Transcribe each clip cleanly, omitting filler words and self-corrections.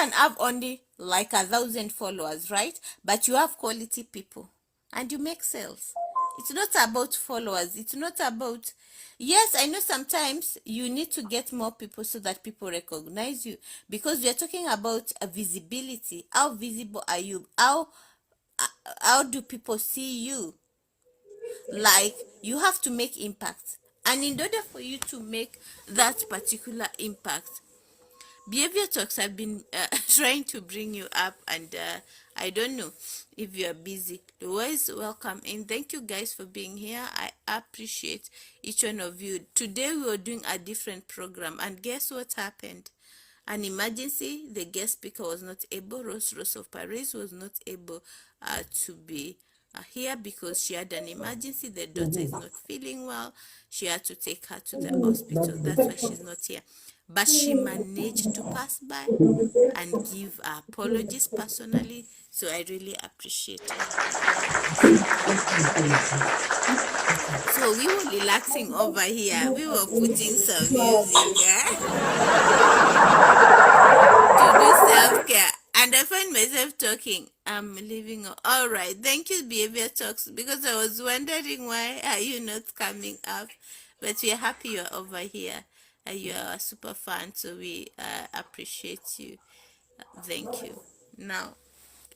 can have only like 1,000 followers, right? But you have quality people and you make sales. It's not about followers. It's not about, yes, I know sometimes you need to get more people so that people recognize you, because we are talking about a visibility. How visible are you? How do people see you? Like, you have to make impact, and in order for you to make that particular impact, Behavior Talks have been trying to bring you up, and I don't know if you're busy. Otherwise, welcome and thank you guys for being here. I appreciate each one of you. Today we were doing a different program, and guess what happened? An emergency. The guest speaker was not able. Rose of Paris was not able to be here because she had an emergency. The daughter is not feeling well. She had to take her to the hospital. That's why she's not here. But she managed to pass by and give her apologies personally. So I really appreciate it. So we were relaxing over here. We were putting some music to do self-care. And I find myself talking. I'm leaving. All right. Thank you, Behavior Talks, because I was wondering why are you not coming up. But we're happy you're over here. You are a super fan, so we appreciate you. Thank you. Now,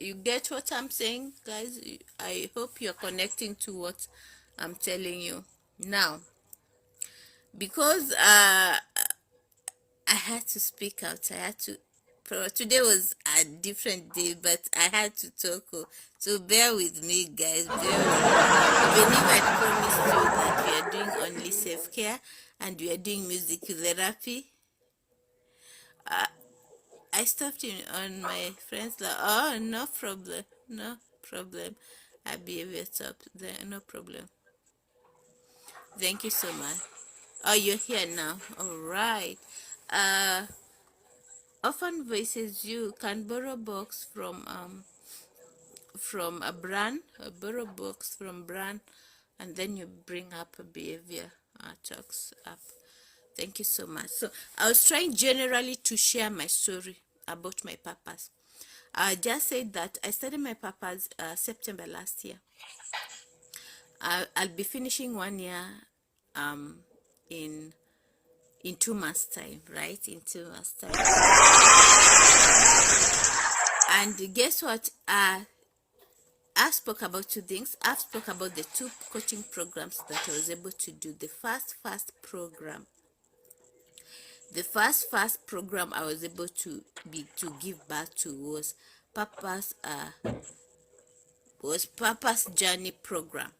you get what I'm saying, guys? I hope you're connecting to what I'm telling you. Now, because I had to speak out, I had to. Today was a different day, but I had to talk. So bear with me, guys. Bear with me. Even if I promised you that we are doing only self-care and we are doing music therapy, I stopped in on my friends like, oh, no problem, no problem. I Behavior Talks there, no problem. Thank you so much. Oh, you're here now. All right. Often Voices, you can borrow box from a brand, borrow box from brand, and then you bring up a Behavior Talks up. Thank you so much. So I was trying generally to share my story about my purpose. I just said that I started my purpose September last year. I'll be finishing 1 year in 2 months time, right? In 2 months time. And guess what? I spoke about 2 things. I spoke about the 2 coaching programs that I was able to do. The first program. The first program I was able to give birth to was Purpose Journey program.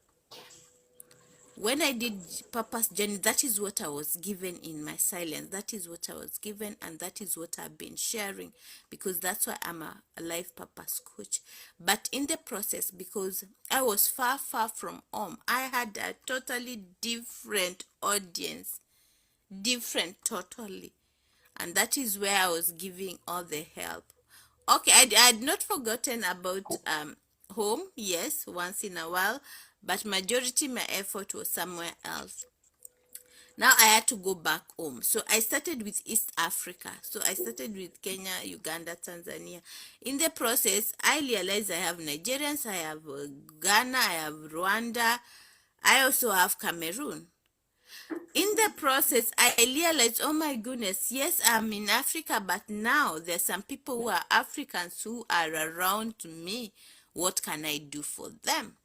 When I did Purpose Journey, that is what I was given in my silence. That is what I was given, and that is what I've been sharing, because that's why I'm a life purpose coach. But in the process, because I was far from home, I had a totally different audience, different totally, and that is where I was giving all the help. Okay, I had not forgotten about home, yes, once in a while, but majority my effort was somewhere else. Now I had to go back home, so I started with East Africa. So I started with Kenya, Uganda, Tanzania. In the process, I realized I have Nigerians, I have Ghana, I have Rwanda, I also have Cameroon. In the process, I realized, oh my goodness, yes, I'm in Africa, but now there's some people who are Africans who are around me. What can I do for them?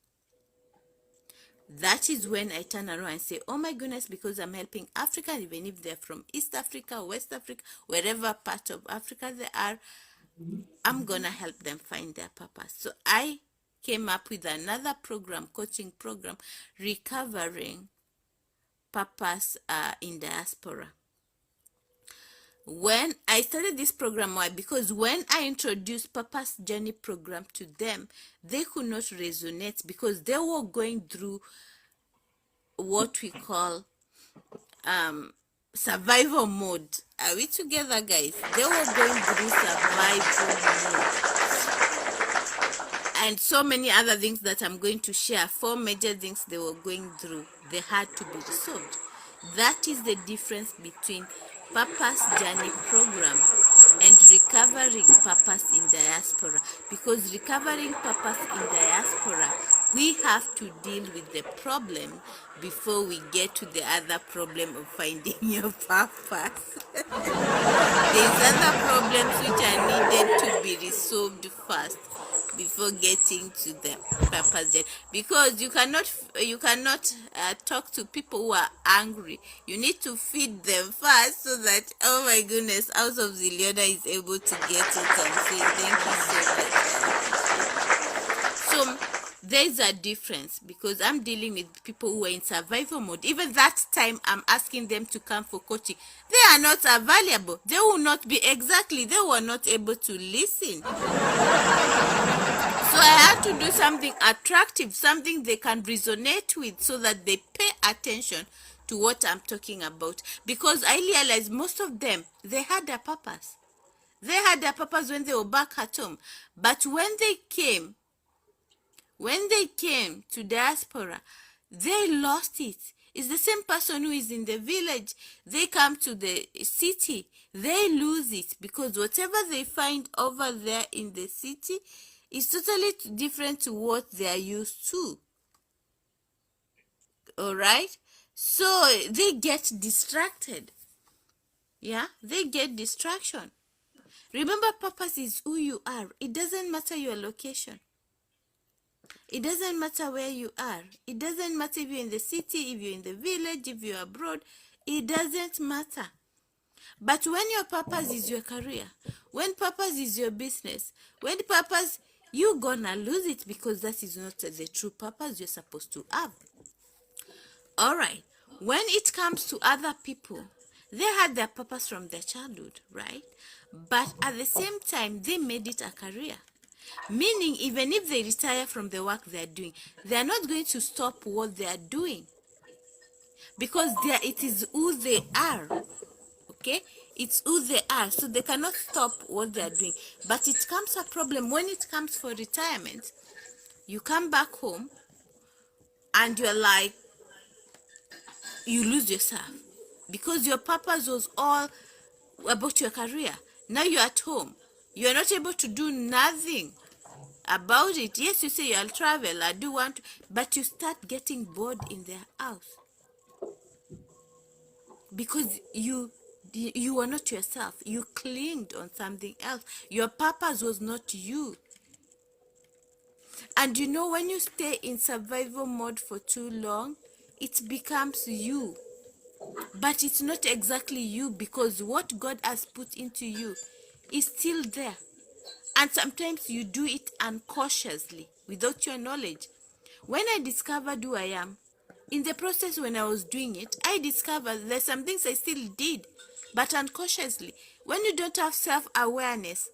That is when I turn around and say, oh my goodness, because I'm helping Africa, even if they're from East Africa, West Africa, wherever part of Africa they are, I'm gonna help them find their purpose. So I came up with another program, coaching program, Recovering Purpose in Diaspora. When I started this program, why? Because when I introduced Purpose Journey program to them, they could not resonate because they were going through what we call survival mode. Are we together, guys? They were going through survival mode. And so many other things that I'm going to share. 4 major things they were going through. They had to be resolved. That is the difference between Purpose Journey program and recovering purpose in diaspora, because recovering purpose in diaspora, we have to deal with the problem before we get to the other problem of finding your purpose. There's other problems which are needed to be resolved first before getting to the purpose gen, because you cannot talk to people who are angry. You need to feed them first, so that, oh my goodness, House of Ziliona is able to get it and say thank you so much. So there's a difference, because I'm dealing with people who are in survival mode. Even that time I'm asking them to come for coaching, they are not available. They will not be, exactly, they were not able to listen. So I have to do something attractive, something they can resonate with, so that they pay attention to what I'm talking about. Because I realized most of them, they had their purpose. They had their purpose when they were back at home. But when they came to diaspora, they lost it. It's the same person who is in the village. They come to the city, they lose it, because whatever they find over there in the city is totally different to what they are used to. All right? So they get distracted. Yeah, they get distraction. Remember, purpose is who you are. It doesn't matter your location. It doesn't matter where you are. It doesn't matter if you're in the city, if you're in the village, if you're abroad. It doesn't matter. But when your purpose is your career, when purpose is your business, when purpose, you're gonna lose it, because that is not the true purpose you're supposed to have. All right. When it comes to other people, they had their purpose from their childhood, right? But at the same time, they made it a career. Meaning, even if they retire from the work they're doing, they're not going to stop what they're doing, because it is who they are. Okay, it's who they are, so they cannot stop what they're doing. But it comes a problem when it comes for retirement. You come back home and you're like, you lose yourself, because your purpose was all about your career. Now you're at home, you're not able to do nothing about it. Yes, you say I'll travel, I do want to, but you start getting bored in their house, because you were not yourself. You clinged on something else. Your purpose was not you. And you know, when you stay in survival mode for too long, it becomes you. But it's not exactly you, because what God has put into you is still there. And sometimes you do it unconsciously, without your knowledge. When I discovered who I am, in the process when I was doing it, I discovered there's some things I still did, but unconsciously. When you don't have self-awareness,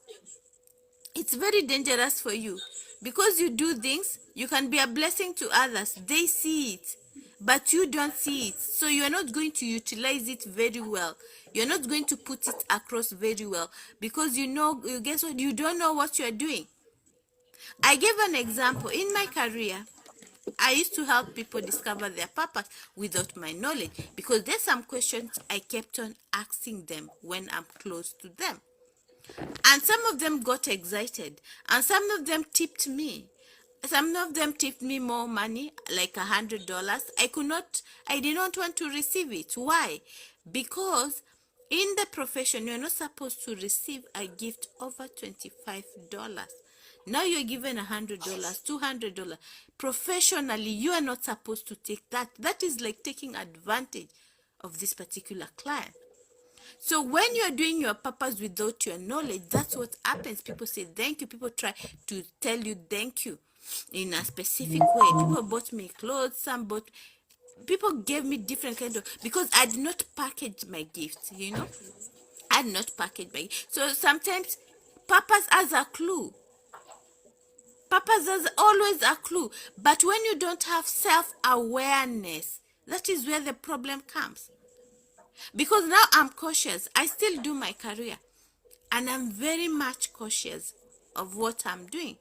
it's very dangerous for you, because you do things, you can be a blessing to others. They see it, but you don't see it. So you're not going to utilize it very well. You're not going to put it across very well, because guess what? You don't know what you're doing. I gave an example. In my career, I used to help people discover their purpose without my knowledge, because there's some questions I kept on asking them when I'm close to them. And some of them got excited, and some of them tipped me. Some of them tipped me more money, like $100. I did not want to receive it. Why? Because in the profession, you're not supposed to receive a gift over $25. Now you're given $100, $200. Professionally, you are not supposed to take that. That is like taking advantage of this particular client. So when you're doing your purpose without your knowledge, that's what happens. People say thank you. People try to tell you thank you in a specific way. People bought me clothes, people gave me different kind of, because I did not package my gifts, I did not package my gift. So sometimes purpose has a clue. Purpose has always a clue. But when you don't have self-awareness, that is where the problem comes. Because now I'm cautious. I still do my career, and I'm very much cautious of what I'm doing.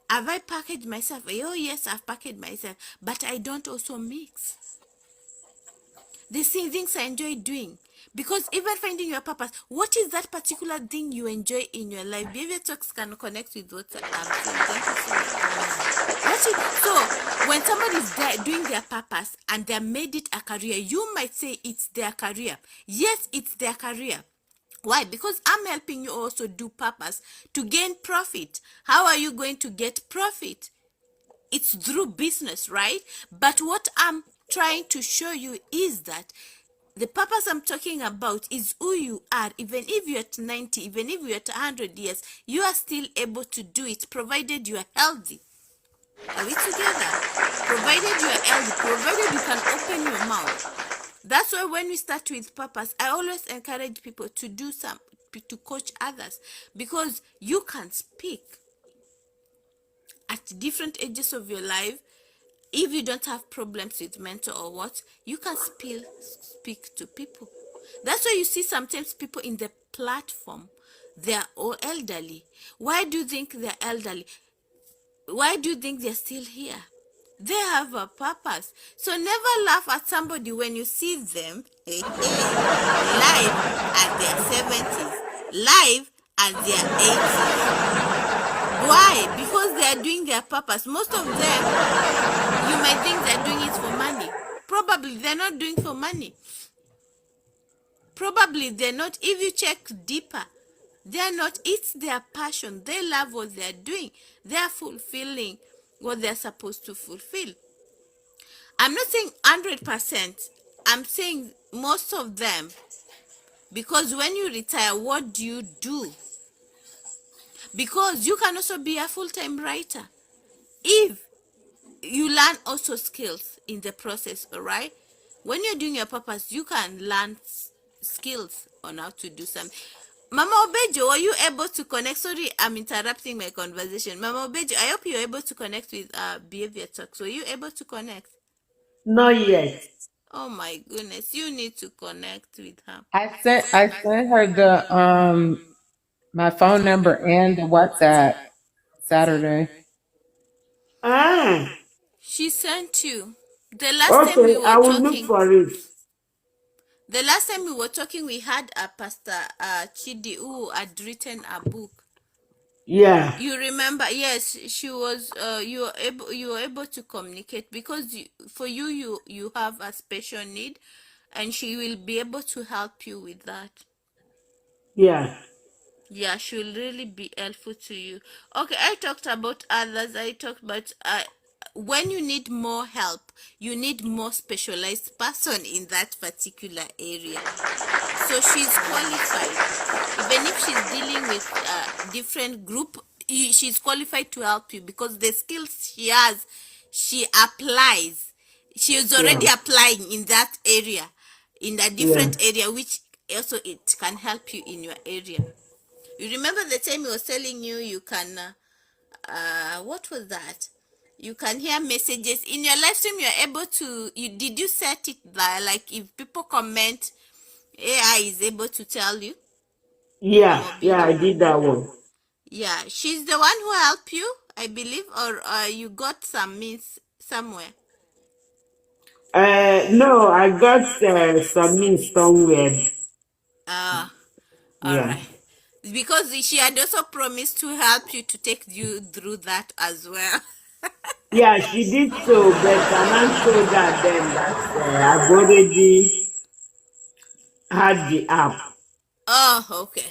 Have I packaged myself? Oh yes, I've packaged myself, but I don't also mix. The same things I enjoy doing, Because even finding your purpose, what is that particular thing you enjoy in your life? Behavior talks can connect with what I'm saying. Thank you so much. So when somebody is there doing their purpose and they made it a career, you might say it's their career. Yes, it's their career. Why? Because I'm helping you also do purpose to gain profit. How are you going to get profit? It's through business, right? But what I'm trying to show you is that the purpose I'm talking about is who you are. Even if you're at 90, even if you're at 100 years, you are still able to do it, provided you are healthy. Are we together? Provided you are healthy, provided you can open your mouth. That's why when we start with purpose, I always encourage people to do to coach others, because you can speak at different ages of your life. If you don't have problems with mental or what, you can still speak to people. That's why you see sometimes people in the platform, they are all elderly. Why do you think they're elderly? Why do you think they're still here? They have a purpose. So never laugh at somebody when you see them live at their 70s, live at their 80s. Why? Because they are doing their purpose. Most of them, you might think they're doing it for money. Probably they're not doing for money. Probably they're not. If you check deeper, they're not. It's their passion. They love what they're doing. They're fulfilling what they're supposed to fulfill. I'm not saying 100%. I'm saying most of them. Because when you retire, what do you do? Because you can also be a full-time writer if you learn also skills in the process. All right, when you're doing your purpose, you can learn skills on how to do something. Mama Obejo, were you able to connect? Sorry, I'm interrupting my conversation. Mama Obejo, I hope you're able to connect with Behavior Talks. Were you able to connect? Not yet. Oh my goodness, you need to connect with her. I sent her the my phone number and the WhatsApp Saturday. Ah, She sent you. The last time we okay. were I will look talking, for it. we had a Pastor Chidi who had written a book. Yeah, You remember? Yes, she was. You were able to communicate because for you have a special need, and she will be able to help you with that. yeah, Yeah, she will really be helpful to you. Okay, I talked about others. I talked about when you need more help, you need more specialized person in that particular area. So she's qualified. Even if she's dealing with a different group, she's qualified to help you because the skills she has, she applies. She is yeah, already applying in that area, in a yeah, different area, which also it can help you in your area. You remember the time I was telling you you can, what was that? You can hear messages in your live stream. You're able to. Did you set it there? Like if people comment, AI is able to tell you. yeah, Mama yeah. I Bejo. did that one. Yeah, she's the one who helped you, I believe, or you got some means somewhere. No, I got some means somewhere. Ah, all Yeah, right. Because she had also promised to help you to take you through that as well. yeah. She did so, but Anan told her then that I've already had the app. Oh, okay.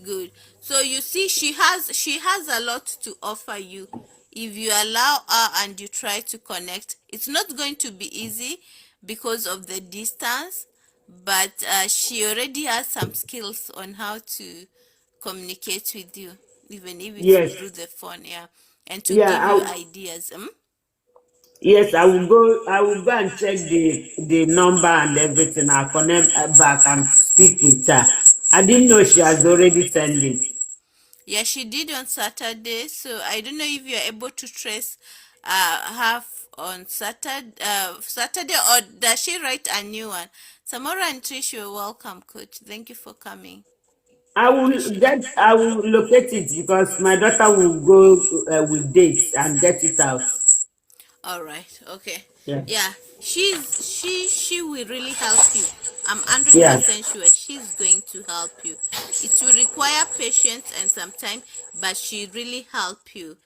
Good. So you see, she has a lot to offer you. If you allow her and you try to connect, it's not going to be easy because of the distance, but she already has some skills on how to communicate with you, even if it's Yes, through the phone, yeah, and to yeah. give you ideas. Yes, I will go. I will go and check the number and everything. I'll connect back and speak with her. I didn't know she has already sent it. Yeah, she did on Saturday. So I don't know if you're able to trace her on Saturday, or does she write a new one? Samora and Trish, you're welcome, coach. Thank you for coming. I will Appreciate get. you. I will locate it because my daughter will go with dates and get it out. All right, okay. Yeah. Yeah, she will really help you. I'm Yeah. 100% sure she's going to help you. It will require patience and some time, but she really help you.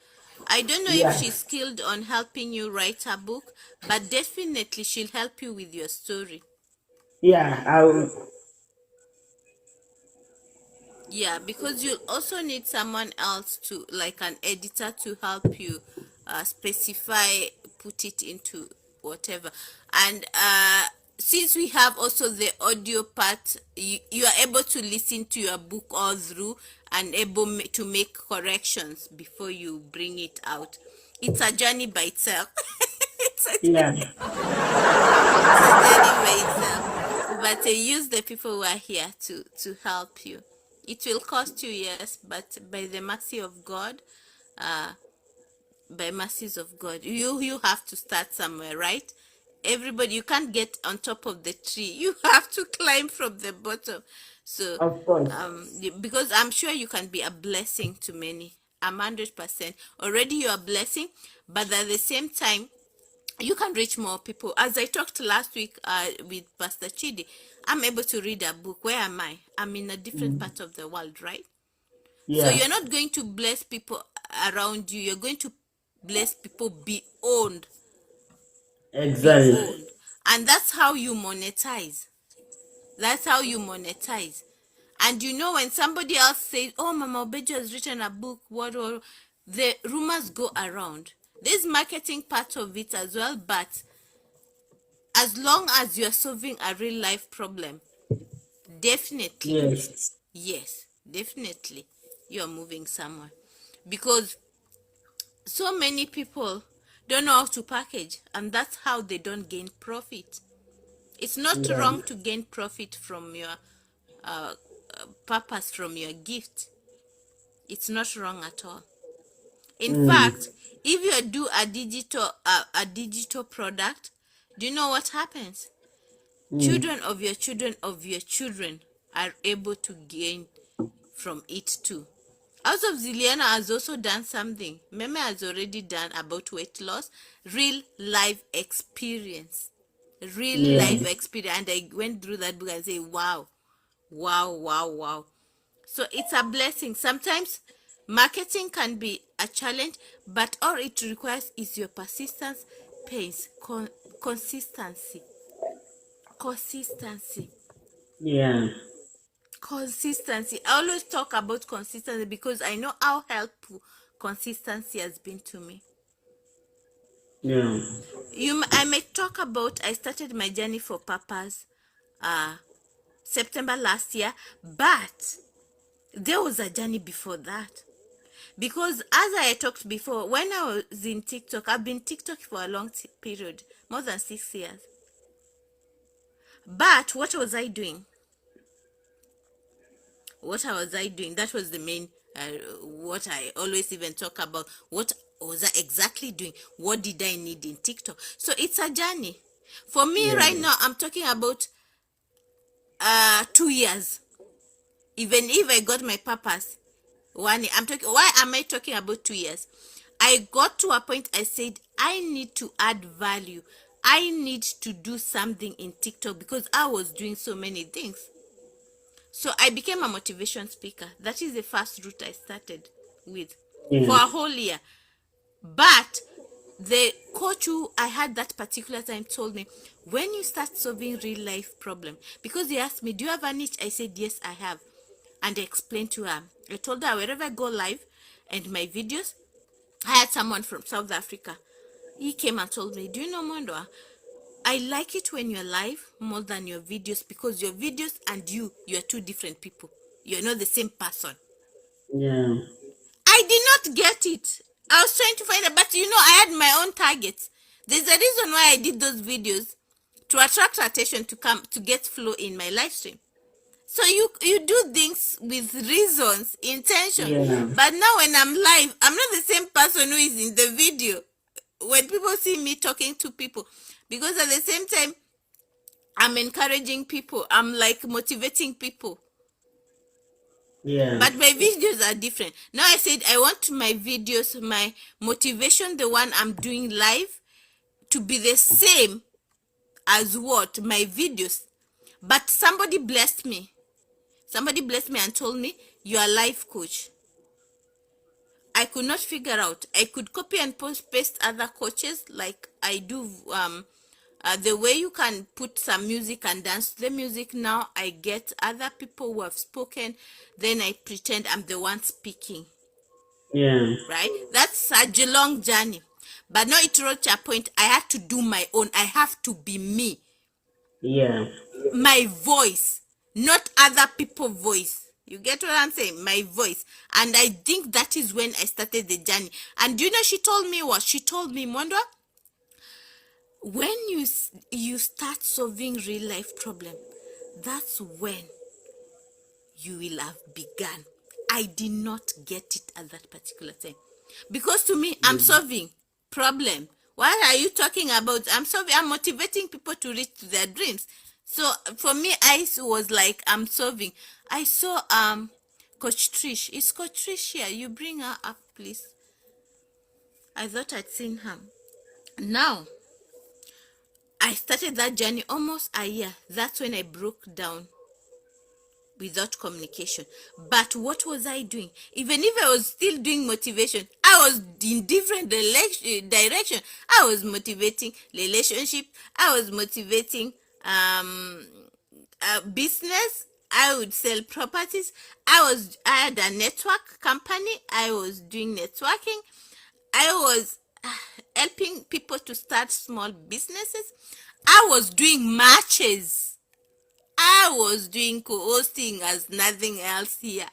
I don't know if Yeah. she's skilled on helping you write a book, but definitely she'll help you with your story. Yeah. I will. Yeah, because you'll also need someone else to, like an editor, to help you specify, put it into whatever. And since we have also the audio part, you are able to listen to your book all through and able to make corrections before you bring it out. It's a journey by itself. it's a Yeah. journey by itself. But use the people who are here to help you. It will cost you, yes, but by the mercy of God, uh, by mercies of God, you have to start somewhere, right? Everybody, you can't get on top of the tree. You have to climb from the bottom. So, Of course. because I'm sure you can be a blessing to many. I'm 100%. Already you're a blessing, but at the same time, you can reach more people. As I talked last week with Pastor Chidi, I'm able to read a book. Where am I? I'm in a different part of the world, right? So Yeah. you're not going to bless people around you. You're going to bless people beyond, Exactly. beyond. And that's how you monetize. That's how you monetize. And you know, when somebody else says, oh, Mama Obejo has written a book, what, or the rumors go around. There's marketing part of it as well, but as long as you're solving a real life problem, definitely, Yes. yes, definitely, you're moving somewhere. Because so many people don't know how to package, and that's how they don't gain profit. It's not Yeah. wrong to gain profit from your uh, purpose, from your gift. It's not wrong at all. In fact, if you do a digital product, do you know what happens? Children of your children of your children are able to gain from it too. House of Ziliana has also done something. Meme has already done about weight loss, real life experience. Real Yeah. life experience. And I went through that book and say, wow, wow, wow, wow. So it's a blessing. Sometimes marketing can be a challenge, but all it requires is your persistence, pace, consistency. Consistency. Yeah. Consistency. I always talk about consistency because I know how helpful consistency has been to me. Yeah. I may talk about, I started my journey for purpose September last year, but there was a journey before that. Because as I talked before, when I was in TikTok, I've been TikTok for a long period, more than 6 years. But what was I doing? What was I doing? That was the main, what I always even talk about. What was I exactly doing? What did I need in TikTok? So it's a journey. For me Yeah. right now, I'm talking about 2 years. Even if I got my purpose, why am I talking about 2 years? I got to a point I said I need to add value. I need to do something in TikTok because I was doing so many things. So I became a motivation speaker. That is the first route I started with for Yeah. a whole year. But the coach who I had that particular time told me, when you start solving real life problem, because he asked me, do you have a niche? I said, yes, I have. And I explained to her. I told her wherever I go live and my videos, I had someone from South Africa. He came and told me, do you know, Mondoa, I like it when you're live more than your videos, because your videos and you're two different people. You're not the same person. Yeah. I did not get it. I was trying to find it, but I had my own targets. There's a reason why I did those videos, to attract attention, to come to get flow in my live stream. So you do things with reasons, intention. Yeah. But now when I'm live, I'm not the same person who is in the video. When people see me talking to people, because at the same time I'm encouraging people, I'm like motivating people. Yeah. But my videos are different. Now I said I want my videos, my motivation, the one I'm doing live, to be the same as what my videos, but somebody blessed me. Somebody blessed me and told me, you are a life coach. I could not figure out. I could copy and paste other coaches like I do. The way you can put some music and dance to the music. Now I get other people who have spoken, then I pretend I'm the one speaking. Yeah. Right? That's such a long journey. But now it reached a point I had to do my own. I have to be me. Yeah. My voice, not other people's voice. You get what I'm saying? My voice. And I think that is when I started the journey. And you know, she told me what? She told me, Mwandwa, when you start solving real life problem, that's when you will have begun. I did not get it at that particular time. Because to me, I'm solving problem. What are you talking about? I'm motivating people to reach their dreams. So for me, I was like, I'm solving. I saw Coach Trish. Is Coach Trish here? You bring her up, please. I thought I'd seen her. Now, I started that journey almost a year. That's when I broke down without communication. But what was I doing? Even if I was still doing motivation, I was in different direction. I was motivating relationship. I was motivating business. I would sell properties. I had a network company. I was doing networking. I was helping people to start small businesses. I was doing matches. I was doing co-hosting as nothing else here.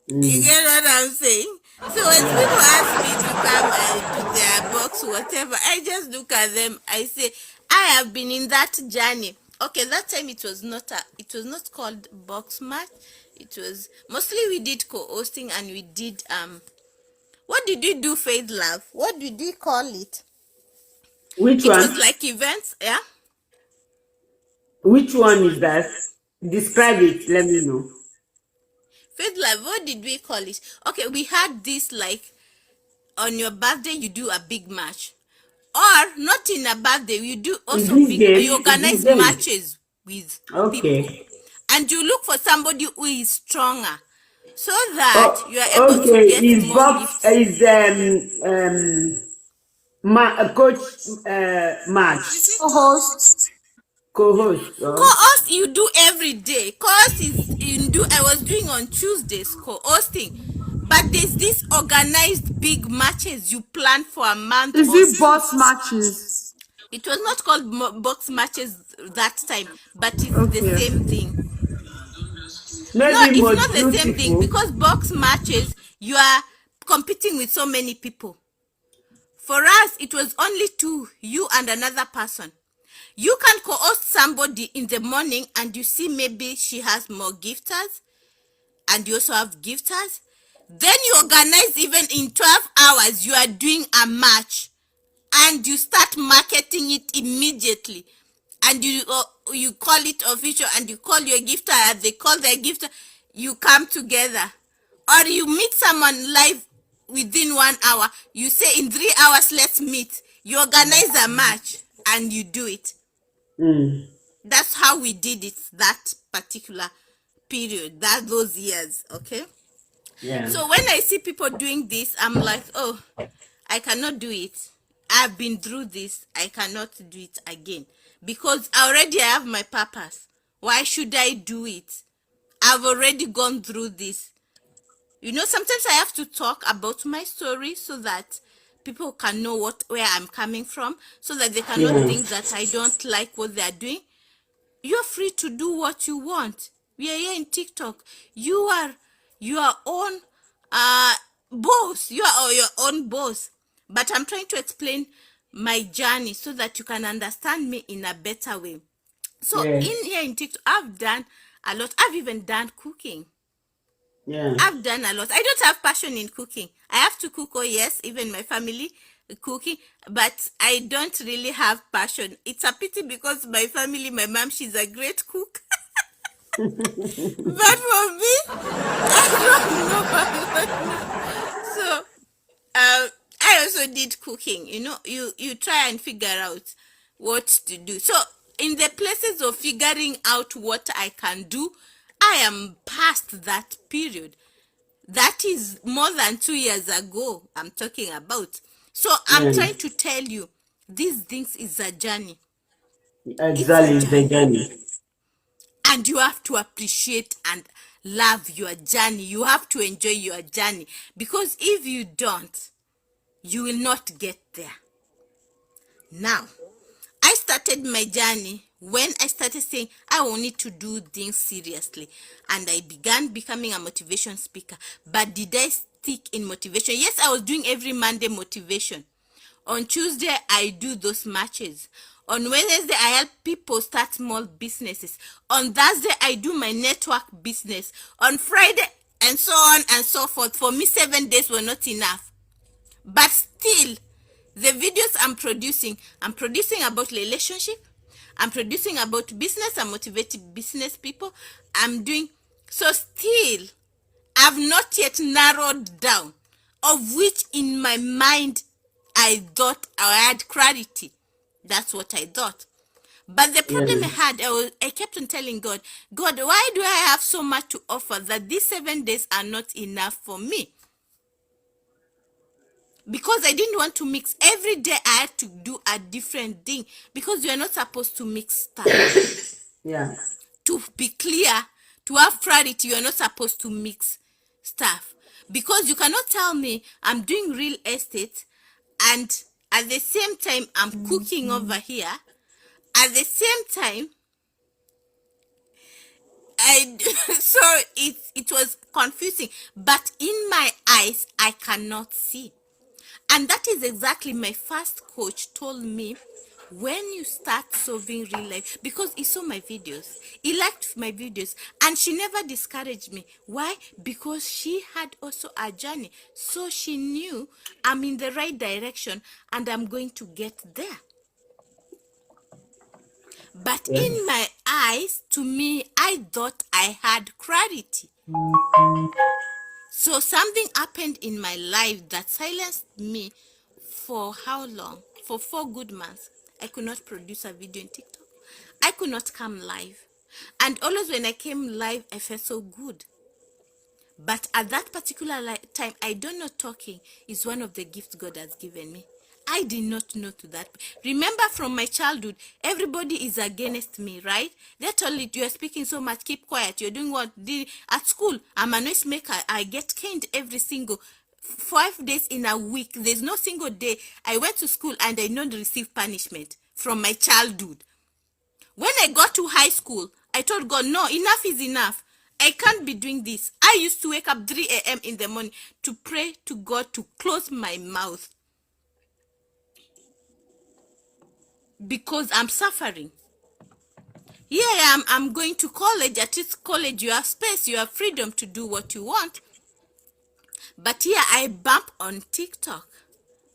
You get what I'm saying? So when people ask me to come to their box, whatever, I just look at them. I say, I have been in that journey. Okay, that time it was not called box match. It was mostly we did co-hosting and we did what did we do, Faith Love? What did we call it? Which It one? was like events, yeah. Which one is that? Describe it. Let me know. Faith Love, what did we call it? Okay, we had this like on your birthday you do a big match, or not in a birthday you do also big. You organize matches with people, and you look for somebody who is stronger, so that you are able to get more gifts. Coach match. Co-host. Co-host you do every day. Co-host is I was doing on Tuesdays co-hosting, but there's this organized big matches you plan for a month. Is it boss matches? It was not called box matches that time, but it's the same thing. Maybe no, it's not the same thing, because box matches you are competing with so many people. For us, it was only two, you and another person. You can co-host somebody in the morning and you see maybe she has more gifters and you also have gifters. Then you organize even in 12 hours, you are doing a match and you start marketing it immediately. And you call it official and you call your gifter and they call their gifter. You come together. Or you meet someone live within 1 hour. You say in 3 hours, let's meet. You organize a match and you do it. That's how we did it that particular period, those years, okay? Yeah. So when I see people doing this, I'm like, oh, I cannot do it. I've been through this. I cannot do it again. Because already I have my purpose. Why should I do it? I've already gone through this. You know, sometimes I have to talk about my story so that people can know where I'm coming from, so that they cannot think that I don't like what they're doing. You're free to do what you want. We are here in TikTok. You are your own boss. You are your own boss. But I'm trying to explain my journey so that you can understand me in a better way. So in here in TikTok, I've done a lot. I've even done cooking. Yeah. I've done a lot. I don't have passion in cooking. I have to cook, oh yes, even my family cooking, but I don't really have passion. It's a pity because my family, my mom, she's a great cook. But for me, I don't know. So I also also did cooking. You know, you try and figure out what to do. So in the places of figuring out what I can do, I am past that period. That is more than 2 years ago I'm talking about. So I'm trying to Yes. tell you, these things is a journey. It's a Exactly, it's the journey. journey. And you have to appreciate and love your journey. You have to enjoy your journey. Because if you don't, you will not get there. Now, I started my journey when I started saying I wanted to do things seriously, and I began becoming a motivation speaker. But did I stick in motivation? Yes, I was doing every Monday motivation. On Tuesday, I do those matches. On Wednesday, I help people start small businesses. On Thursday, I do my network business. On Friday, and so on and so forth. For me, 7 days were not enough. But still, the videos I'm producing about relationship, I'm producing about business, I'm motivating business people, I'm doing, so still, I've not yet narrowed down of which in my mind I thought I had clarity. That's what I thought. But the problem I Yes. had, I kept on telling God, God, why do I have so much to offer that these 7 days are not enough for me? Because I didn't want to mix. Every day I had to do a different thing, because you are not supposed to mix stuff. Yeah. To be clear, to have clarity, you are not supposed to mix stuff, because you cannot tell me I'm doing real estate and at the same time I'm cooking over here. At the same time, I so it was confusing, but in my eyes I cannot see. And that is exactly my first coach told me, when you start solving real life, because he saw my videos, he liked my videos, and she never discouraged me. Why? Because she had also a journey, so she knew I'm in the right direction and I'm going to get there. But in Yes. my eyes, to me, I thought I had clarity. So something happened in my life that silenced me for how long? For 4 good months. I could not produce a video in TikTok. I could not come live. And always when I came live, I felt so good. But at that particular time, I don't know, talking is one of the gifts God has given me. I did not know to that. Remember, from my childhood, everybody is against me, right? They told me, you are speaking so much, keep quiet. You're doing what? At school, I'm a noise maker. I get caned every single 5 days in a week. There's no single day I went to school and I not receive punishment from my childhood. When I got to high school, I told God, no, enough is enough. I can't be doing this. I used to wake up 3 a.m. in the morning to pray to God to close my mouth, because I'm suffering. Here I am, I'm going to college. At this college, you have space, you have freedom to do what you want. But here I bump on TikTok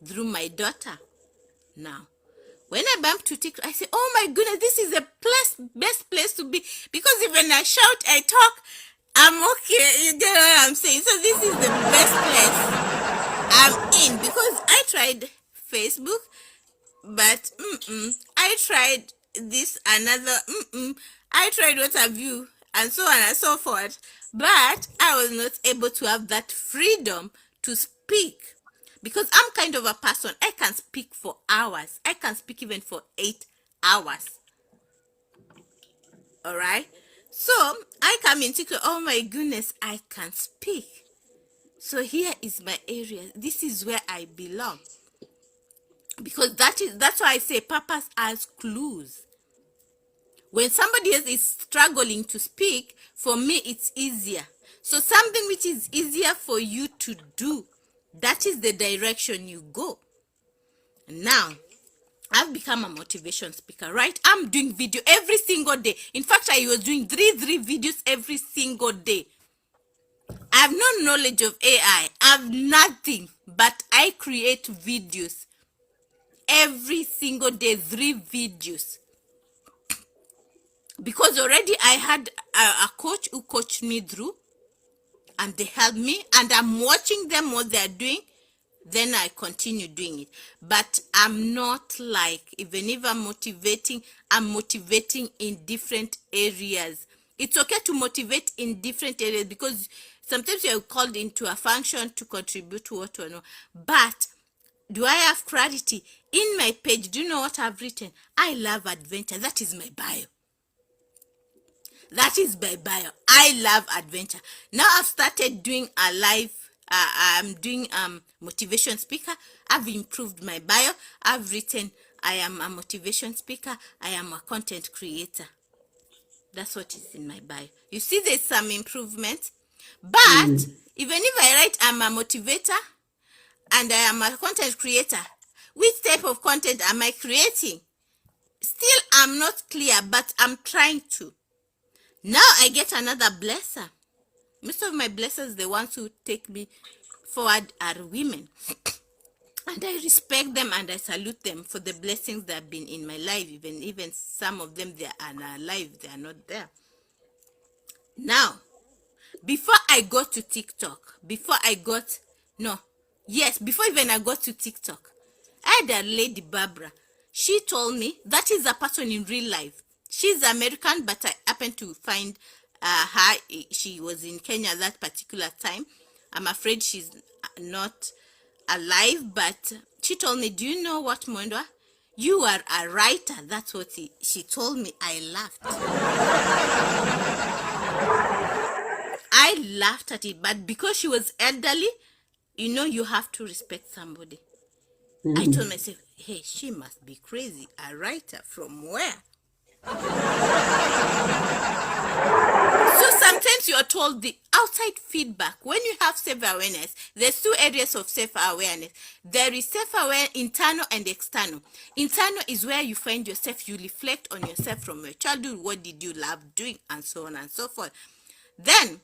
through my daughter. Now, when I bump to TikTok, I say, oh my goodness, this is the best place to be. Because even I shout, I talk, I'm okay. You get what I'm saying? So this is the best place I'm in, because I tried Facebook, but I tried this, another, I tried what have you, and so on and so forth, but I was not able to have that freedom to speak, because I'm kind of a person, I can speak for hours. I can speak even for 8 hours. All right, so I come in TikTok, oh my goodness, I can speak. So here is my area. This is where I belong, because that's why I say purpose has clues. When somebody else is struggling to speak, for me it's easier. So something which is easier for you to do, that is the direction you go. Now, I've become a motivation speaker, right? I'm doing video every single day. In fact, I was doing three videos every single day. I have no knowledge of AI. I have nothing, but I create videos every single day, 3 videos. Because already I had a coach who coached me through, and they helped me, and I'm watching them what they're doing. then I continue doing it. But I'm not like, even if I'm motivating in different areas. It's okay to motivate in different areas because sometimes you're called into a function to contribute to what or no. But do I have clarity? In my page, do you know what I've written? I love adventure. That is my bio. That is my bio. I love adventure. Now I've started doing a live, I'm doing motivation speaker. I've improved my bio. I've written, I am a motivation speaker. I am a content creator. That's what is in my bio. You see there's some improvement. But even if I write I'm a motivator and I am a content creator, which type of content am I creating? Still, I'm not clear, but I'm trying to. Now I get another blesser. Most of my blessers, the ones who take me forward, are women. And I respect them and I salute them for the blessings that have been in my life. Even some of them, they are alive, they are not there. Now, before I got to TikTok, before even I got to TikTok, I had a lady, Barbara. She told me that is a person in real life. She's American, but I happened to find her. She was in Kenya that particular time. I'm afraid she's not alive, but she told me, do you know what, Mwendwa? You are a writer. That's what she told me. I laughed. I laughed at it, but because she was elderly, you have to respect somebody. I told myself, hey, she must be crazy. A writer from where? So sometimes you are told the outside feedback. When you have self-awareness, there's two areas of self-awareness. There is self-awareness, internal and external. Internal is where you find yourself, you reflect on yourself from your childhood, what did you love doing, and so on and so forth. Then,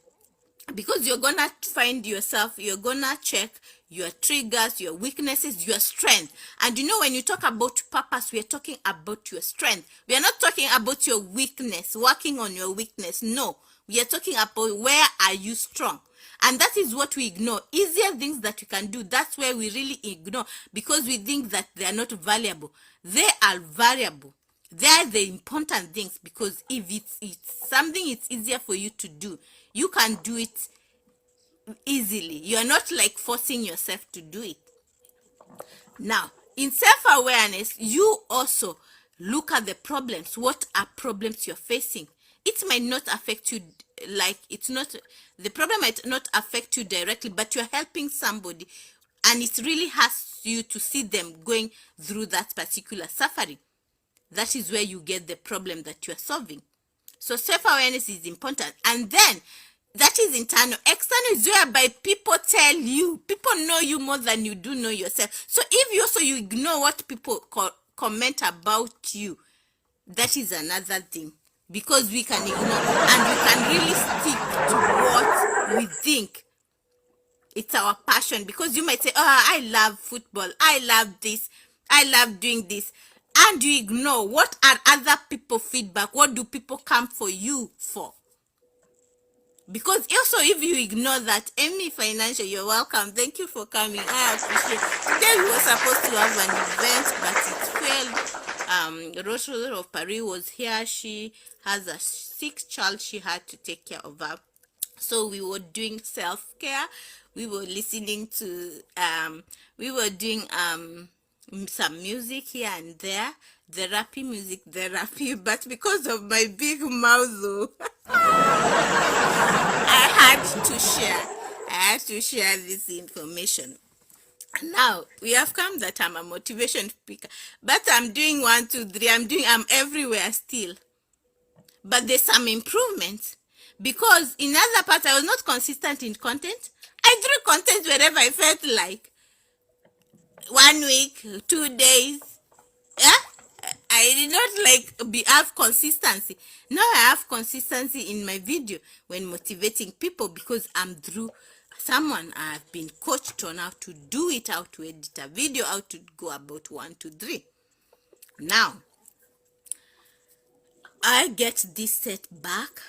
because you're gonna find yourself, you're gonna check your triggers, your weaknesses, your strength. And when you talk about purpose, we are talking about your strength. We are not talking about your weakness, working on your weakness. No, we are talking about where are you strong. And that is what we ignore. Easier things that we can do, that's where we really ignore, because we think that they are not valuable. They are valuable. They are the important things, because if it's something it's easier for you to do, you can do it easily. You are not like forcing yourself to do it. Now, in self-awareness, you also look at the problems. What are problems you're facing? It might not affect you, the problem might not affect you directly, but you're helping somebody, and it really has you to see them going through that particular suffering. That is where you get the problem that you're solving. So self-awareness is important. And then that is internal. External is whereby people tell you, people know you more than you do know yourself. So if you ignore what people comment about you, that is another thing. Because we can ignore and we can really stick to what we think. It's our passion. Because you might say, oh, I love football, I love this, I love doing this. And you ignore what are other people feedback. What do people come for you for? Because also if you ignore that, Amy Financial, you're welcome. Thank you for coming. I appreciate it. Today we were supposed to have an event, but it failed. Rachel of Paris was here. She has a sick child she had to take care of her. So we were doing self-care. We were listening to we were doing some music here and there, therapy music, but because of my big mouth, I had to share this information. Now we have come that I'm a motivation speaker, but I'm doing 1, 2, 3. I'm everywhere still, but there's some improvement, because in other parts I was not consistent in content. I drew content wherever I felt like. 1 week, 2 days. I did not have consistency. Now I have consistency in my video when motivating people, because I'm through someone. I've been coached on how to do it, how to edit a video, how to go about 1, 2, 3. Now I get this setback,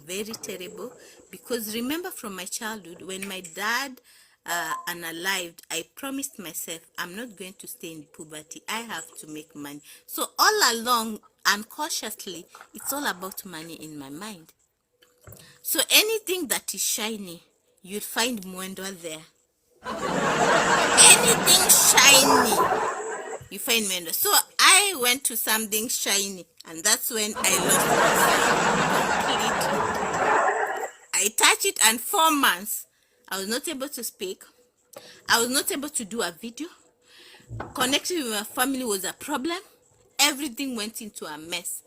very terrible, because remember from my childhood, when my dad unalived, I promised myself I'm not going to stay in puberty. I have to make money. So all along, unconsciously, it's all about money in my mind. So anything that is shiny, you'll find Mwendwa there. Anything shiny, you find Mwendwa. So I went to something shiny, and that's when I lost myself completely. I touched it, and 4 months, I was not able to speak. I was not able to do a video. Connecting with my family was a problem. Everything went into a mess.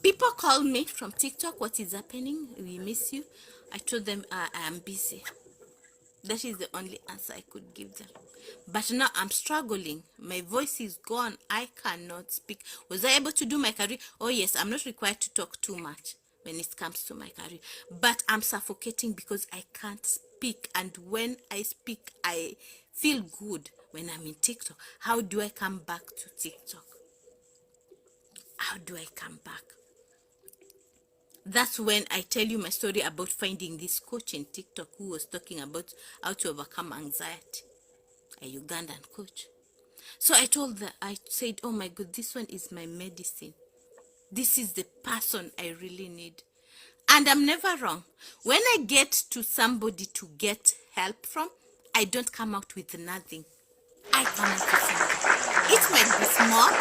People called me from TikTok, what is happening? We miss you. I told them I am busy. That is the only answer I could give them. But now I'm struggling. My voice is gone. I cannot speak. Was I able to do my career? Oh yes, I'm not required to talk too much when it comes to my career. But I'm suffocating because I can't speak. And when I speak, I feel good when I'm in TikTok. How do I come back to TikTok? How do I come back? That's when I tell you my story about finding this coach in TikTok who was talking about how to overcome anxiety, a Ugandan coach. So I said, oh my God, this one is my medicine. This is the person I really need. And I'm never wrong. When I get to somebody to get help from, I don't come out with nothing. I come out with something. It might be small,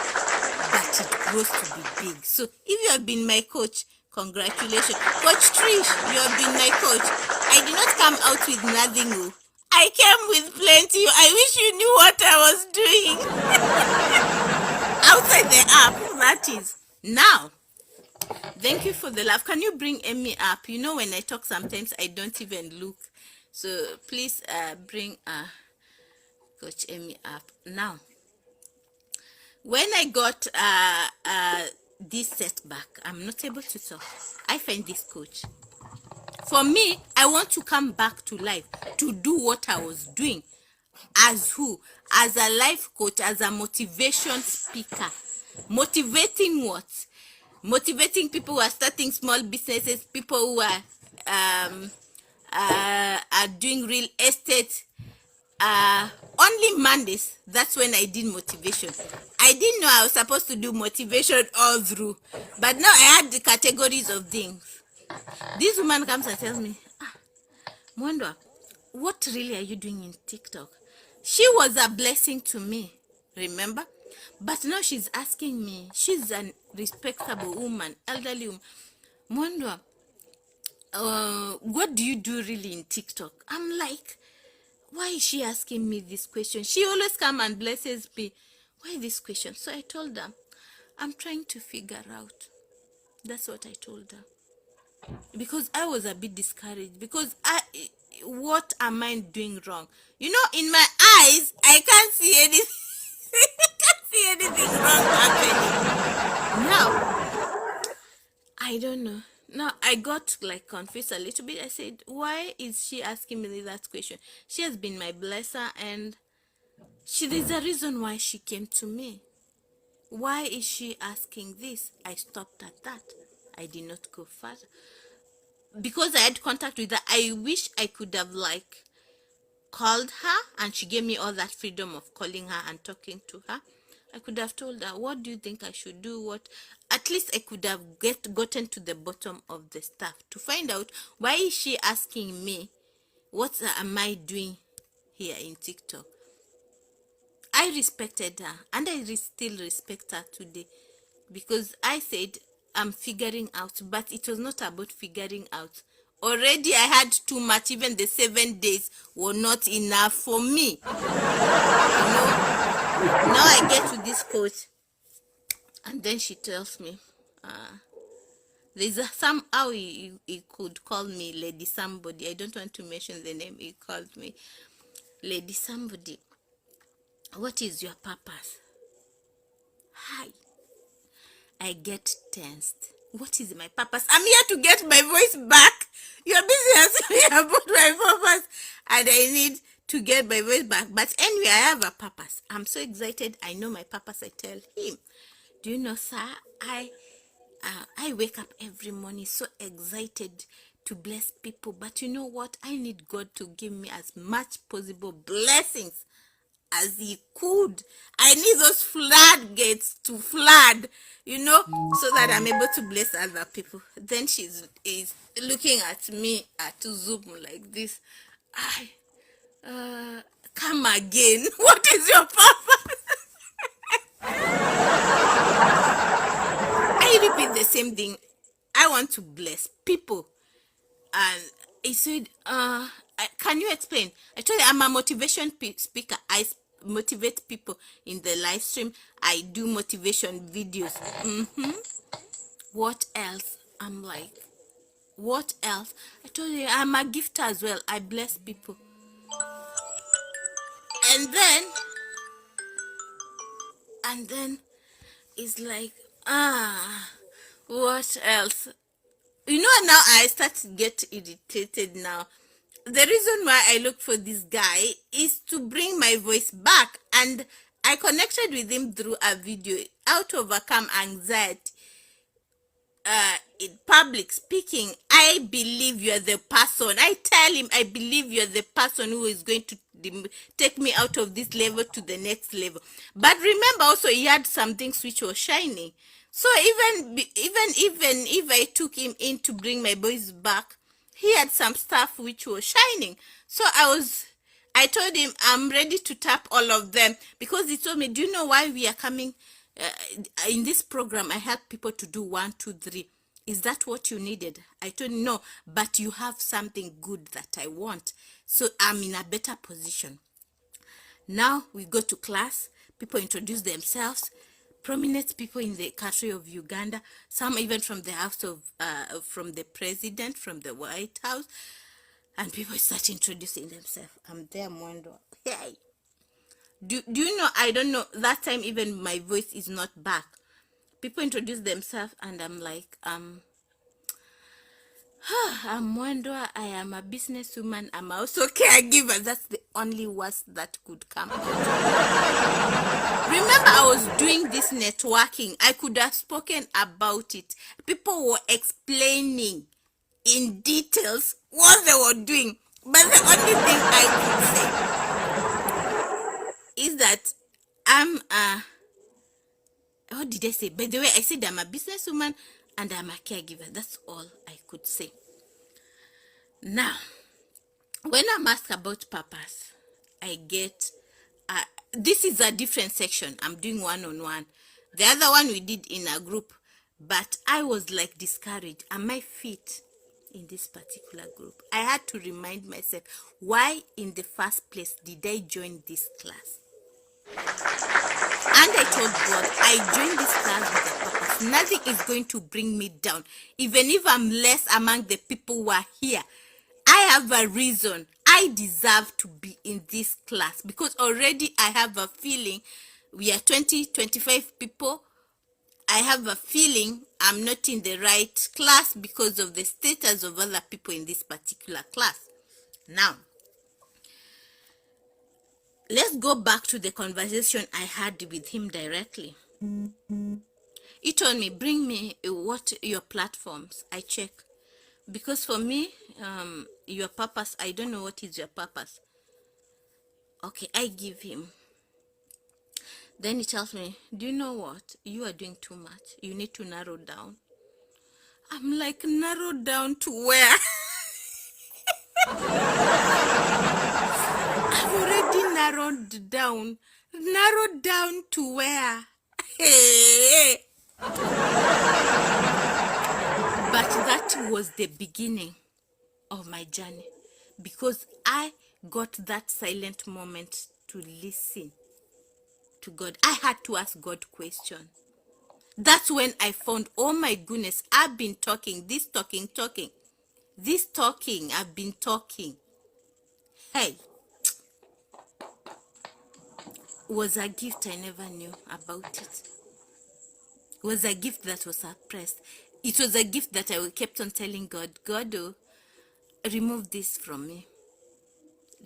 but it grows to be big. So if you have been my coach, congratulations. Coach Trish, you have been my coach. I did not come out with nothing. I came with plenty. I wish you knew what I was doing. Outside the app, that is. Now, thank you for the love. Can you bring Emmy up? You know, when I talk, sometimes I don't even look. So please bring Coach Emmy up. Now, when I got this setback, I'm not able to talk. I find this coach. For me, I want to come back to life, to do what I was doing. As who? As a life coach, as a motivation speaker. Motivating what? Motivating people who are starting small businesses, people who are doing real estate. Only Mondays, that's when I did motivation. I didn't know I was supposed to do motivation all through, but now I had the categories of things. This woman comes and tells me, Mwendwa, what really are you doing in TikTok? She was a blessing to me, remember? But now she's asking me, she's a respectable woman, elderly woman, Mwendwa, what do you do really in TikTok? I'm like, why is she asking me this question? She always come and blesses me. Why this question? So I told her, I'm trying to figure out. That's what I told her. Because I was a bit discouraged. Because what am I doing wrong? You know, in my eyes, I can't see anything. I can't see anything wrong happening. Now, I don't know. Now, I got like confused a little bit. I said, why is she asking me that question? She has been my blesser, and there's a reason why she came to me. Why is she asking this? I stopped at that. I did not go further. Because I had contact with her, I wish I could have like called her, and she gave me all that freedom of calling her and talking to her. I could have told her, what do you think I should do? What? At least I could have gotten to the bottom of the stuff to find out why is she asking me, what am I doing here in TikTok? I respected her, and I still respect her today, because I said I'm figuring out, but it was not about figuring out. Already I had too much. Even the 7 days were not enough for me. Now I get to this coach, and then she tells me, there's somehow he could call me Lady Somebody. I don't want to mention the name. He called me Lady Somebody. What is your purpose? Hi. I get tensed. What is my purpose? I'm here to get my voice back. You're busy asking me about my purpose, and I need to get my voice back. But anyway, I have a purpose. I'm so excited. I know my purpose. I tell him, do you know, sir, I wake up every morning so excited to bless people, but you know what? I need God to give me as much possible blessings as He could. I need those floodgates to flood, so that I'm able to bless other people. Then she's is looking at me at Zoom like this. Come again. What is your purpose? I repeat the same thing. I want to bless people. And he said, can you explain? I told you I'm a motivation speaker. I motivate people in the live stream. I do motivation videos. What else? I'm like, what else? I told you I'm a gifter as well. I bless people. And then it's like, what else? Now I start to get irritated now. The reason why I look for this guy is to bring my voice back, and I connected with him through a video, how to overcome anxiety in public speaking. I believe you're the person. I tell him, I believe you're the person who is going to take me out of this level to the next level. But remember also, he had some things which were shining. So even if I took him in to bring my voice back, he had some stuff which was shining. So I told him I'm ready to tap all of them, because he told me, do you know why we are coming in this program? I help people to do 1, 2, 3. Is that what you needed? I told him, no, but you have something good that I want. So I'm in a better position. Now we go to class. People introduce themselves. Prominent people in the country of Uganda, some even from the house of, from the president, from the White House, and people start introducing themselves. I'm there, Mwendo. Hey, do you know? I don't know. That time even my voice is not back. People introduce themselves, and I'm like, I'm Mwendo. I am a businesswoman. I'm also caregiver. That's the only words that could come out. Remember, I was doing this networking. I could have spoken about it. People were explaining in details what they were doing. But the only thing I could say is that I'm what did I say? By the way, I said I'm a businesswoman and I'm a caregiver. That's all I could say. Now, when I'm asked about purpose, I get this is a different section. I'm doing one-on-one. The other one we did in a group, but I was like discouraged. Am I fit in this particular group? I had to remind myself, why in the first place did I join this class? And I told God, I joined this class with a purpose. Nothing is going to bring me down. Even if I'm less among the people who are here, I have a reason. I deserve to be in this class, because already I have a feeling we are 25 people. I have a feeling I'm not in the right class because of the status of other people in this particular class. Now, let's go back to the conversation I had with him directly. He told me, bring me what your platforms. I check. Because for me, your purpose, I don't know what is your purpose. Okay, I give him. Then he tells me, do you know what? You are doing too much. You need to narrow down. I'm like, narrow down to where? I've already narrowed down. Narrow down to where? Hey. But that was the beginning of my journey, because I got that silent moment to listen to God. I had to ask God questions. That's when I found, oh my goodness, I've been talking, I've been talking. Hey, was a gift I never knew about it. Was a gift that was suppressed. It was a gift that I kept on telling God, God, oh, remove this from me.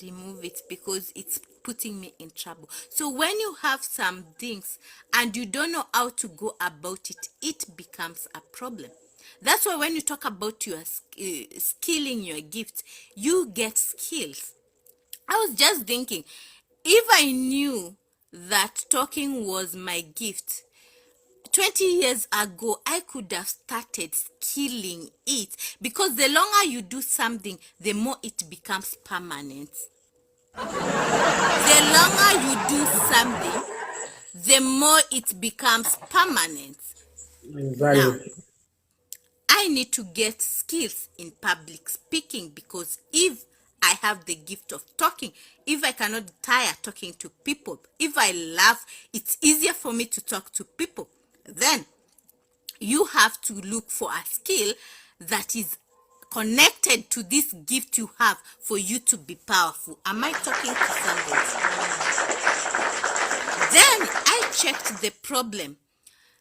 Remove it, because it's putting me in trouble. So when you have some things and you don't know how to go about it, it becomes a problem. That's why when you talk about your skilling your gift, you get skills. I was just thinking, if I knew that talking was my gift 20 years ago, I could have started skilling it, because the longer you do something, the more it becomes permanent. The longer you do something, the more it becomes permanent. Exactly. Now, I need to get skills in public speaking, because if I have the gift of talking, if I cannot tire talking to people, if I laugh, it's easier for me to talk to people. Then you have to look for a skill that is connected to this gift you have for you to be powerful. Am I talking to somebody? Then I checked the problem.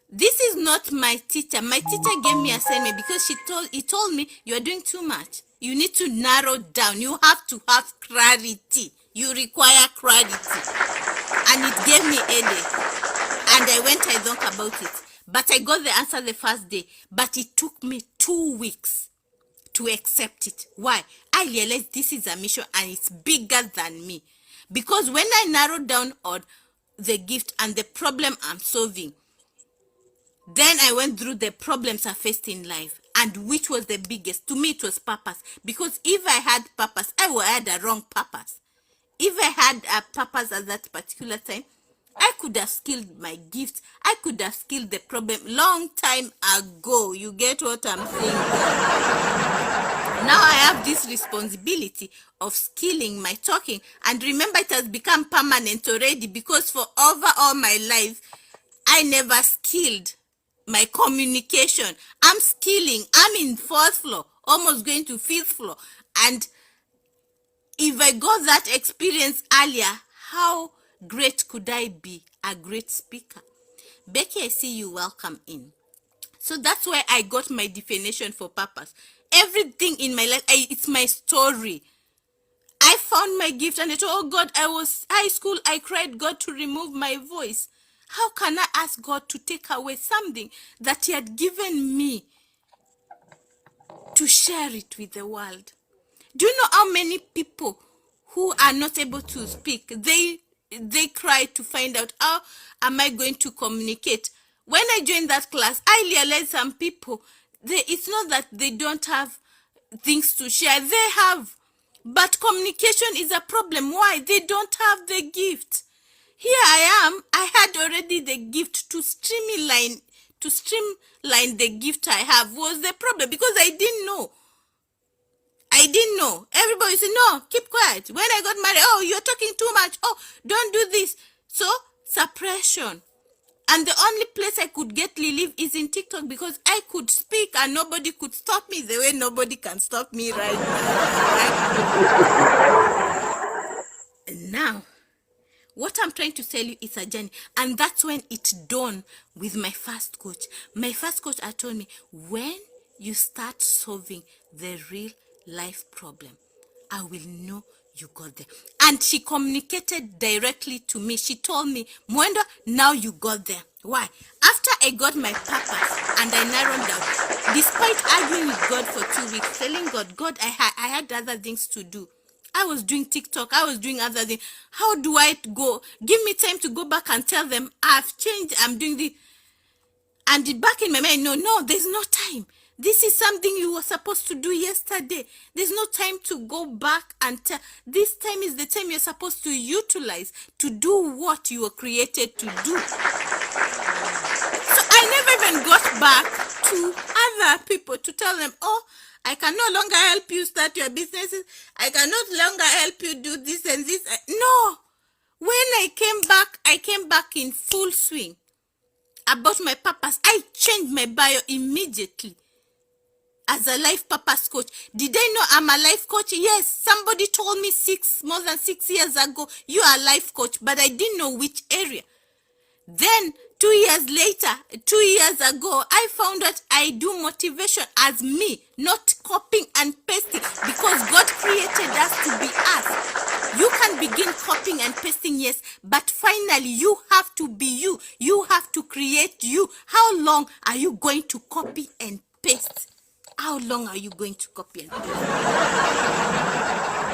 This is not my teacher. My teacher gave me assignment because he told me you're doing too much. You need to narrow down. You have to have clarity. You require clarity. And it gave me headache. And I went, I thought about it. But I got the answer the first day. But it took me 2 weeks to accept it. Why? I realized this is a mission and it's bigger than me. Because when I narrowed down on the gift and the problem I'm solving, then I went through the problems I faced in life, and which was the biggest? To me, it was purpose. Because if I had purpose, I would have had a wrong purpose. If I had a purpose at that particular time, I could have skilled my gift. I could have skilled the problem long time ago. You get what I'm saying? Now I have this responsibility of skilling my talking. And remember, it has become permanent already, because for over all my life, I never skilled my communication. I'm skilling. I'm in 4th floor, almost going to 5th floor. And if I got that experience earlier, how great could I be a great speaker? Becky, I see you. Welcome in. So that's why I got my definition for purpose. Everything in my life, it's my story. I found my gift and I thought, oh God, I was high school. I cried God to remove my voice. How can I ask God to take away something that He had given me to share it with the world? Do you know how many people who are not able to speak, they cry to find out, how am I going to communicate? When I joined that class, I realized some people, it's not that they don't have things to share. They have. But communication is a problem. Why? They don't have the gift. Here I am. I had already the gift to streamline the gift I have was the problem, because I didn't know. Everybody said, no, keep quiet. When I got married, oh, you're talking too much. Oh, don't do this. So, suppression. And the only place I could get relief is in TikTok, because I could speak and nobody could stop me the way nobody can stop me right now. Now, what I'm trying to tell you is a journey. And that's when it dawned with my first coach. My first coach had told me, when you start solving the real life problem, I will know you got there. And she communicated directly to me. She told me, Mwenda, now you got there. Why? After I got my purpose and I narrowed down, despite arguing with God for 2 weeks, telling God, I had other things to do. I was doing TikTok. I was doing other things. How do I go? Give me time to go back and tell them I've changed. I'm doing this. And back in my mind, no, there's no time. This is something you were supposed to do yesterday. There's no time to go back and tell. This time is the time you're supposed to utilize to do what you were created to do. So I never even got back to other people to tell them, oh, I can no longer help you start your businesses. I can no longer help you do this and this. No. When I came back in full swing about my purpose. I changed my bio immediately as a life purpose coach. Did I know I'm a life coach? Yes. Somebody told me more than 6 years ago, you are a life coach, but I didn't know which area. Then 2 years later, 2 years ago, I found that I do motivation as me, not copying and pasting, because God created us to be us. You can begin copying and pasting, yes, but finally you have to be you. You have to create you. How long are you going to copy and paste, how long are you going to copy and paste?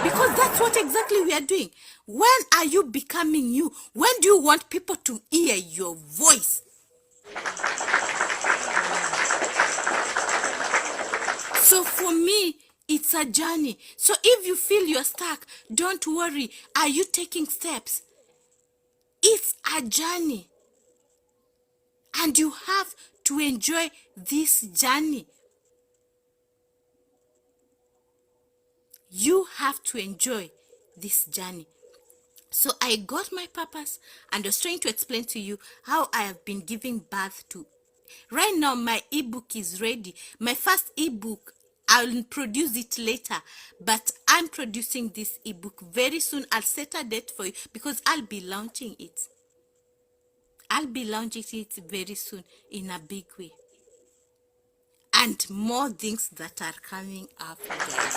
Because that's what exactly we are doing. When are you becoming you? When do you want people to hear your voice? So for me, it's a journey. So if you feel you're stuck, don't worry. Are you taking steps? It's a journey. And you have to enjoy this journey. You have to enjoy this journey. So I got my purpose and I was trying to explain to you how I have been giving birth to. Right now, my ebook is ready. My first ebook, I'll produce it later, but I'm producing this ebook very soon. I'll set a date for you because I'll be launching it. I'll be launching it very soon in a big way. And more things that are coming up, guys.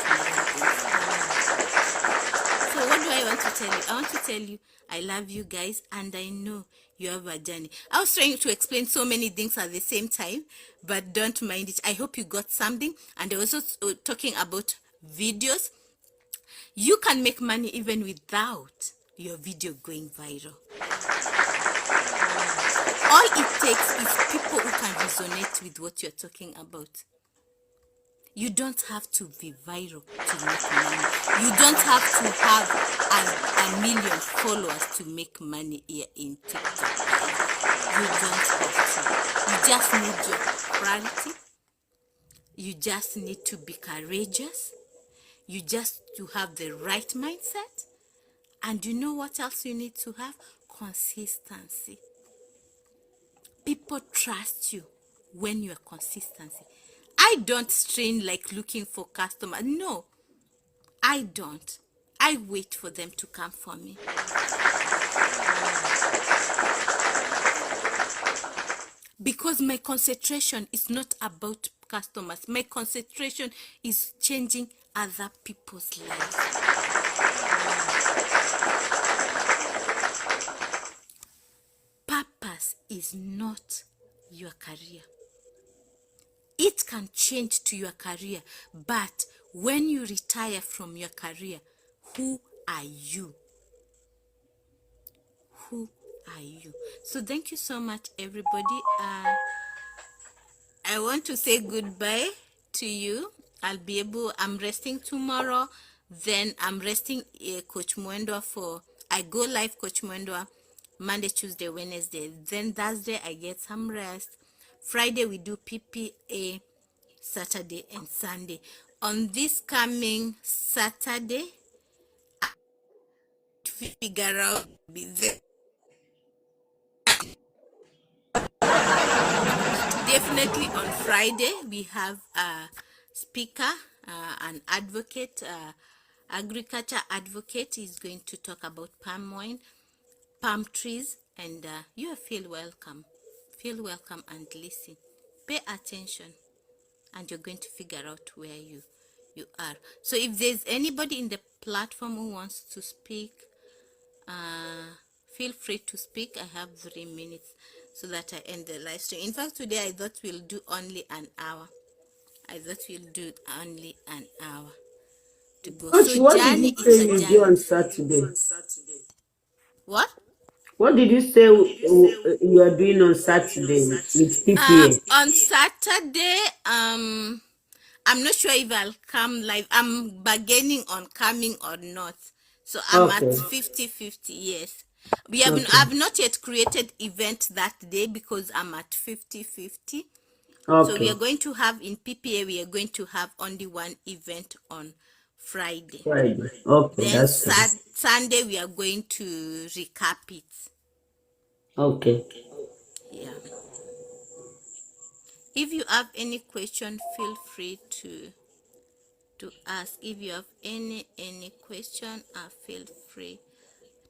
So what do I want to tell you? I want to tell you I love you guys and I know you have a journey. I was trying to explain so many things at the same time, but don't mind it. I hope you got something. And I was also talking about videos. You can make money even without your video going viral. All it takes is people who can resonate with what you're talking about. You don't have to be viral to make money. You don't have to have a million followers to make money here in TikTok. You don't have to. You just need your clarity. You just need to be courageous. You just to have the right mindset. And you know what else you need to have? Consistency. People trust you when you are consistency. I don't strain like looking for customers. No, I don't. I wait for them to come for me. Because my concentration is not about customers. My concentration is changing other people's lives. Purpose is not your career. It can change to your career, but when you retire from your career, who are you? Who are you? So thank you so much, everybody. I want to say goodbye to you. I'm resting tomorrow. Then I'm resting Coach Mwendwa I go live Coach Mwendwa Monday, Tuesday, Wednesday. Then Thursday, I get some rest. Friday, we do PPA, Saturday and Sunday. On this coming Saturday, I figure out be there. Definitely on Friday, we have a speaker, an advocate, agriculture advocate is going to talk about palm wine, palm trees, and you feel welcome. Feel welcome and listen. Pay attention, and you're going to figure out where you are. So if there's anybody in the platform who wants to speak, feel free to speak. I have 3 minutes so that I end the live stream. In fact, today I thought we'll do only an hour. To go. Coach, So what did journey you say is a you journey. do on Saturday? What? What did you say you are doing on Saturday with PPA? On Saturday, I'm not sure if I'll come live. I'm bargaining on coming or not. So I'm at 50-50, yes. I've not yet created event that day because I'm at 50-50. So we are going to have in PPA, we are going to have only one event on Friday. Okay, Then that's Sunday, we are going to recap it. okay. Yeah. If you have any question, feel free to ask. If you have any question, feel free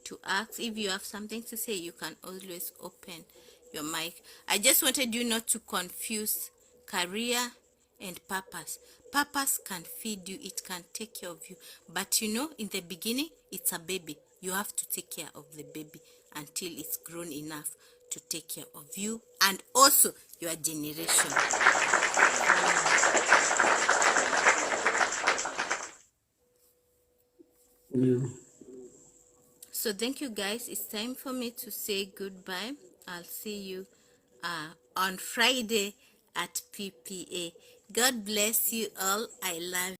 to ask. If you have something to say, you can always open your mic. I just wanted you not to confuse career and purpose. Purpose can feed you, it can take care of you, but you know, in the beginning, it's a baby. You have to take care of the baby until it's grown enough to take care of you and also your generation. So thank you guys. It's time for me to say goodbye. I'll see you on Friday at PPA. God bless you all. I love you.